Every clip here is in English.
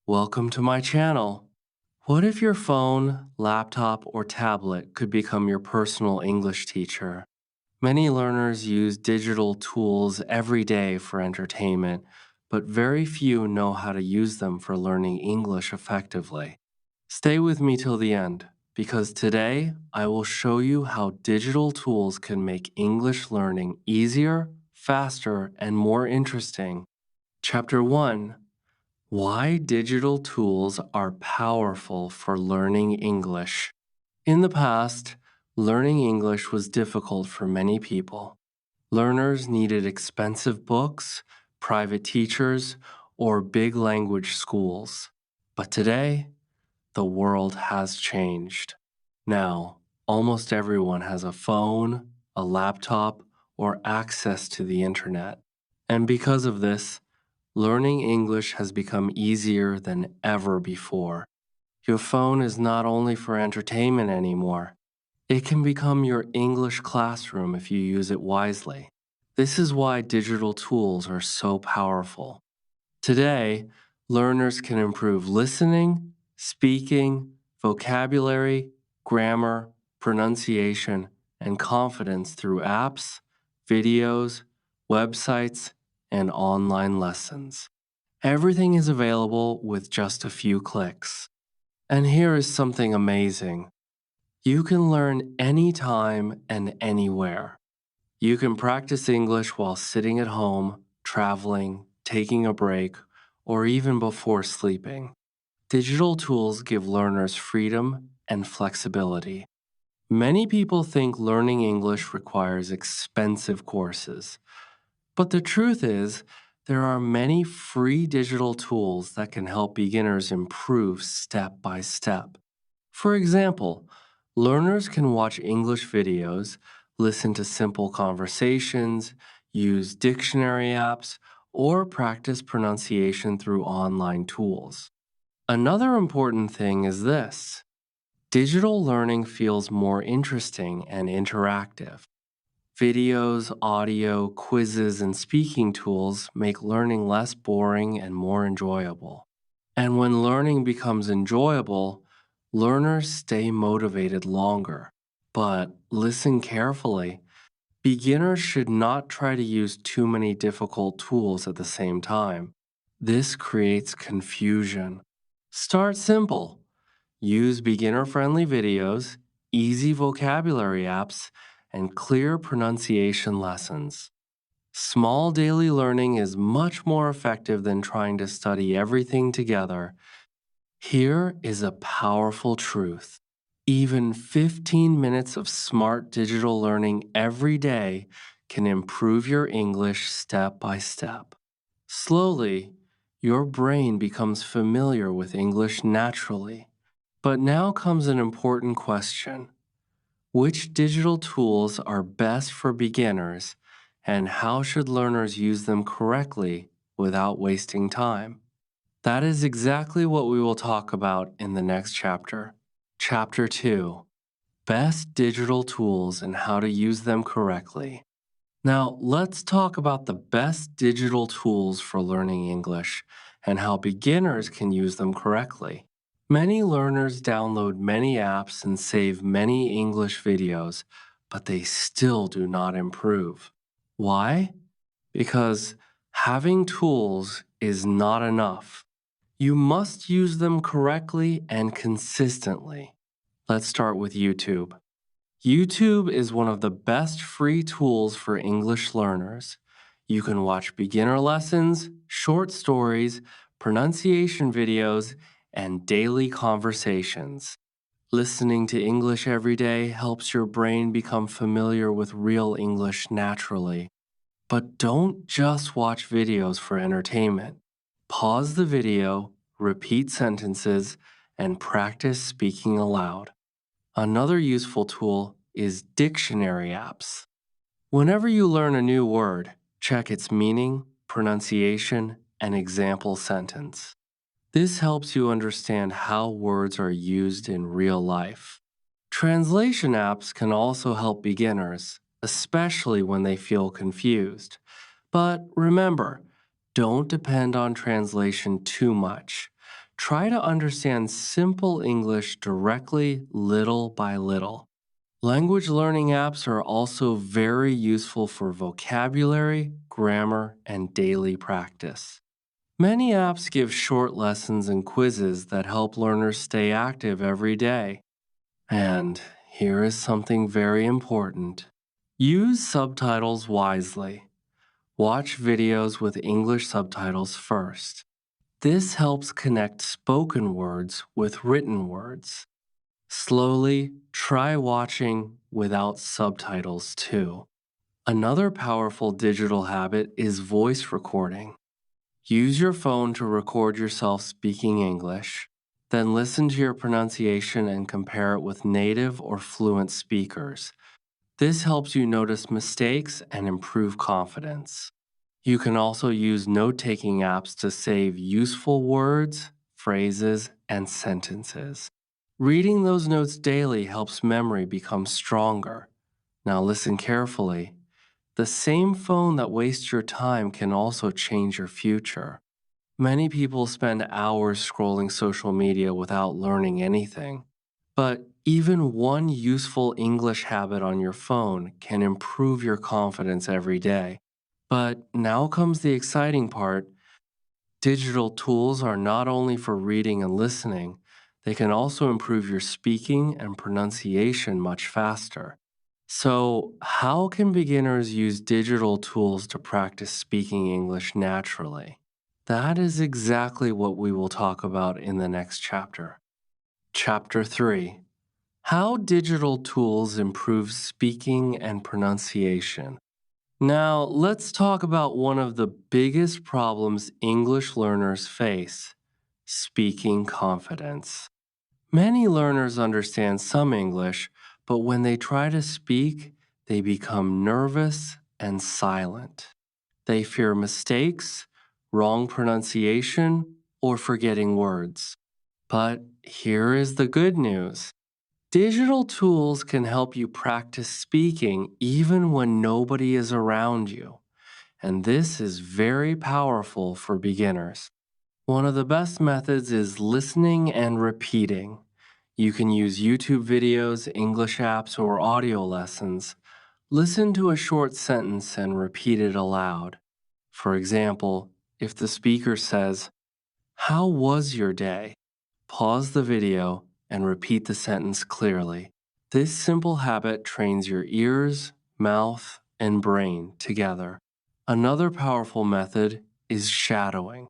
Welcome to my channel. What if your phone, laptop, or tablet could become your personal English teacher? Many learners use digital tools every day for entertainment, but very few know how to use them for learning English effectively. Stay with me till the end, because today I will show you how digital tools can make English learning easier, faster, and more interesting. Chapter 1: Why digital tools are powerful for learning English. In the past, learning English was difficult for many people. Learners needed expensive books, private teachers, or big language schools. But today, the world has changed. Now, almost everyone has a phone, a laptop, or access to the internet. And because of this, learning English has become easier than ever before. Your phone is not only for entertainment anymore, it can become your English classroom if you use it wisely. This is why digital tools are so powerful. Today, learners can improve listening, speaking, vocabulary, grammar, pronunciation, and confidence through apps, videos, websites, and online lessons. Everything is available with just a few clicks. And here is something amazing. You can learn anytime and anywhere. You can practice English while sitting at home, traveling, taking a break, or even before sleeping. Digital tools give learners freedom and flexibility. Many people think learning English requires expensive courses. But the truth is, there are many free digital tools that can help beginners improve step by step. For example, learners can watch English videos, listen to simple conversations, use dictionary apps, or practice pronunciation through online tools. Another important thing is this: digital learning feels more interesting and interactive. Videos, audio, quizzes, and speaking tools make learning less boring and more enjoyable. And when learning becomes enjoyable, learners stay motivated longer. But listen carefully. Beginners should not try to use too many difficult tools at the same time. This creates confusion. Start simple. Use beginner-friendly videos, easy vocabulary apps, and clear pronunciation lessons. Small daily learning is much more effective than trying to study everything together. Here is a powerful truth. Even 15 minutes of smart digital learning every day can improve your English step by step. Slowly, your brain becomes familiar with English naturally. But now comes an important question. Which digital tools are best for beginners, and how should learners use them correctly without wasting time? That is exactly what we will talk about in the next chapter. Chapter 2: Best Digital Tools and How to Use Them Correctly. Now, let's talk about the best digital tools for learning English and how beginners can use them correctly. Many learners download many apps and save many English videos, but they still do not improve. Why? Because having tools is not enough. You must use them correctly and consistently. Let's start with YouTube. YouTube is one of the best free tools for English learners. You can watch beginner lessons, short stories, pronunciation videos, and daily conversations. Listening to English every day helps your brain become familiar with real English naturally. But don't just watch videos for entertainment. Pause the video, repeat sentences, and practice speaking aloud. Another useful tool is dictionary apps. Whenever you learn a new word, check its meaning, pronunciation, and example sentence. This helps you understand how words are used in real life. Translation apps can also help beginners, especially when they feel confused. But remember, don't depend on translation too much. Try to understand simple English directly, little by little. Language learning apps are also very useful for vocabulary, grammar, and daily practice. Many apps give short lessons and quizzes that help learners stay active every day. And here is something very important. Use subtitles wisely. Watch videos with English subtitles first. This helps connect spoken words with written words. Slowly, try watching without subtitles too. Another powerful digital habit is voice recording. Use your phone to record yourself speaking English, then listen to your pronunciation and compare it with native or fluent speakers. This helps you notice mistakes and improve confidence. You can also use note taking apps to save useful words, phrases, and sentences. Reading those notes daily helps memory become stronger. Now, listen carefully. The same phone that wastes your time can also change your future. Many people spend hours scrolling social media without learning anything. But even one useful English habit on your phone can improve your confidence every day. But now comes the exciting part. Digital tools are not only for reading and listening, they can also improve your speaking and pronunciation much faster. So, how can beginners use digital tools to practice speaking English naturally? That is exactly what we will talk about in the next chapter. Chapter 3: How digital tools improve speaking and pronunciation. Now, let's talk about one of the biggest problems English learners face: speaking confidence. Many learners understand some English, but when they try to speak, they become nervous and silent. They fear mistakes, wrong pronunciation, or forgetting words. But here is the good news. Digital tools can help you practice speaking even when nobody is around you, and this is very powerful for beginners. One of the best methods is listening and repeating. You can use YouTube videos, English apps, or audio lessons. Listen to a short sentence and repeat it aloud. For example, if the speaker says, "How was your day?" Pause the video and repeat the sentence clearly. This simple habit trains your ears, mouth, and brain together. Another powerful method is shadowing.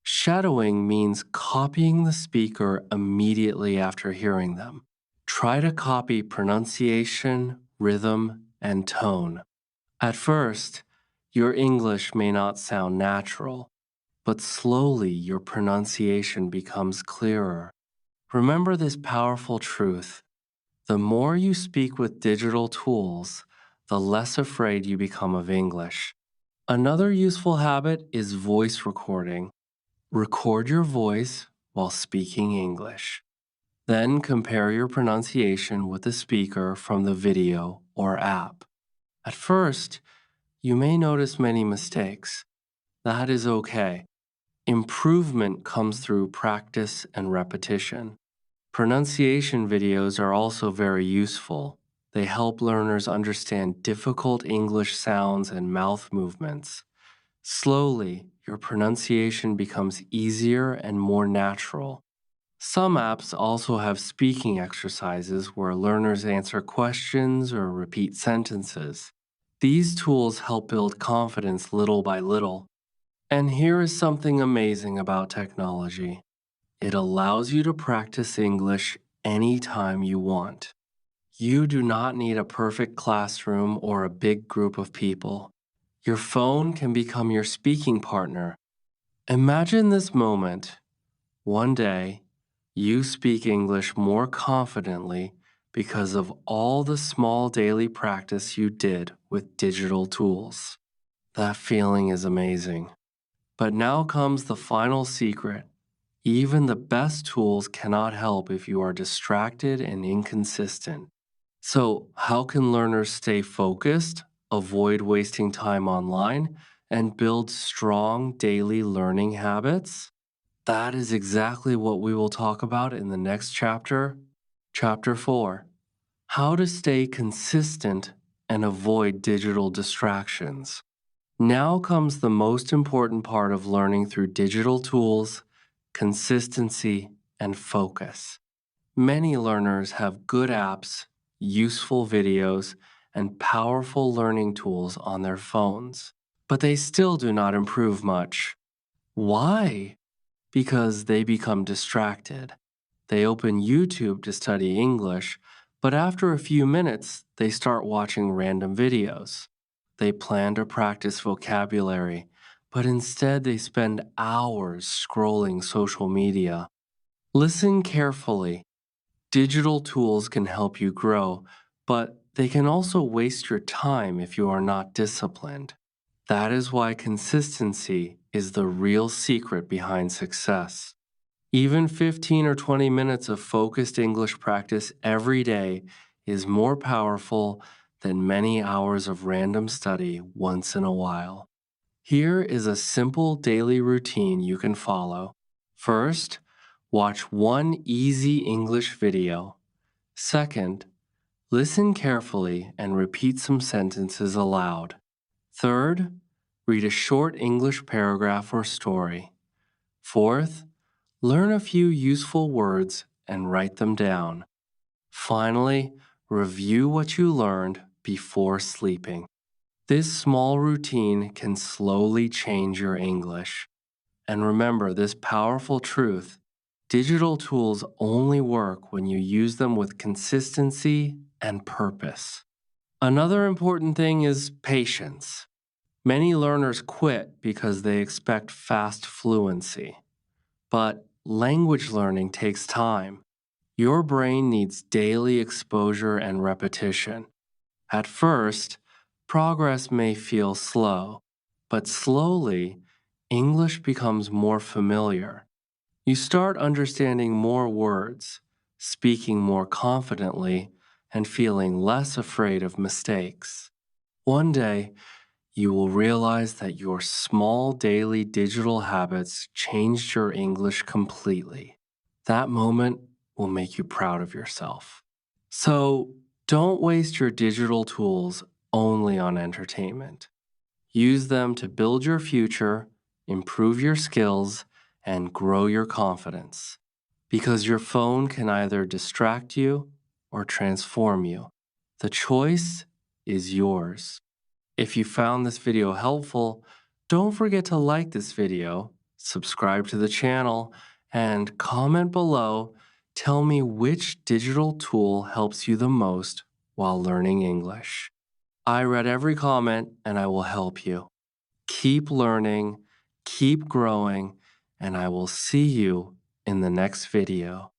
Shadowing means copying the speaker immediately after hearing them. Try to copy pronunciation, rhythm, and tone. At first, your English may not sound natural, but slowly your pronunciation becomes clearer. Remember this powerful truth. The more you speak with digital tools, the less afraid you become of English. Another useful habit is voice recording. Record your voice while speaking English. Then compare your pronunciation with the speaker from the video or app. At first, you may notice many mistakes. That is okay. Improvement comes through practice and repetition. Pronunciation videos are also very useful. They help learners understand difficult English sounds and mouth movements. Slowly, your pronunciation becomes easier and more natural. Some apps also have speaking exercises where learners answer questions or repeat sentences. These tools help build confidence little by little. And here is something amazing about technology. It allows you to practice English anytime you want. You do not need a perfect classroom or a big group of people. Your phone can become your speaking partner. Imagine this moment. One day, you speak English more confidently because of all the small daily practice you did with digital tools. That feeling is amazing. But now comes the final secret. Even the best tools cannot help if you are distracted and inconsistent. So, how can learners stay focused, avoid wasting time online, and build strong daily learning habits? That is exactly what we will talk about in the next chapter, Chapter 4: How to Stay Consistent and Avoid Digital Distractions. Now comes the most important part of learning through digital tools: consistency and focus. Many learners have good apps, useful videos, and powerful learning tools on their phones, but they still do not improve much. Why? Because they become distracted. They open YouTube to study English, but after a few minutes, they start watching random videos. They plan to practice vocabulary, but instead they spend hours scrolling social media. Listen carefully. Digital tools can help you grow, but they can also waste your time if you are not disciplined. That is why consistency is the real secret behind success. Even 15 or 20 minutes of focused English practice every day is more powerful than many hours of random study once in a while. Here is a simple daily routine you can follow. First, watch one easy English video. Second, listen carefully and repeat some sentences aloud. Third, read a short English paragraph or story. Fourth, learn a few useful words and write them down. Finally, review what you learned before sleeping. This small routine can slowly change your English. And remember this powerful truth: digital tools only work when you use them with consistency and purpose. Another important thing is patience. Many learners quit because they expect fast fluency. But language learning takes time. Your brain needs daily exposure and repetition. At first, progress may feel slow, but slowly, English becomes more familiar. You start understanding more words, speaking more confidently, and feeling less afraid of mistakes. One day, you will realize that your small daily digital habits changed your English completely. That moment will make you proud of yourself. So, don't waste your digital tools only on entertainment. Use them to build your future, improve your skills, and grow your confidence. Because your phone can either distract you or transform you. The choice is yours. If you found this video helpful, don't forget to like this video, subscribe to the channel, and comment below. Tell me which digital tool helps you the most while learning English. I read every comment and I will help you. Keep learning, keep growing, and I will see you in the next video.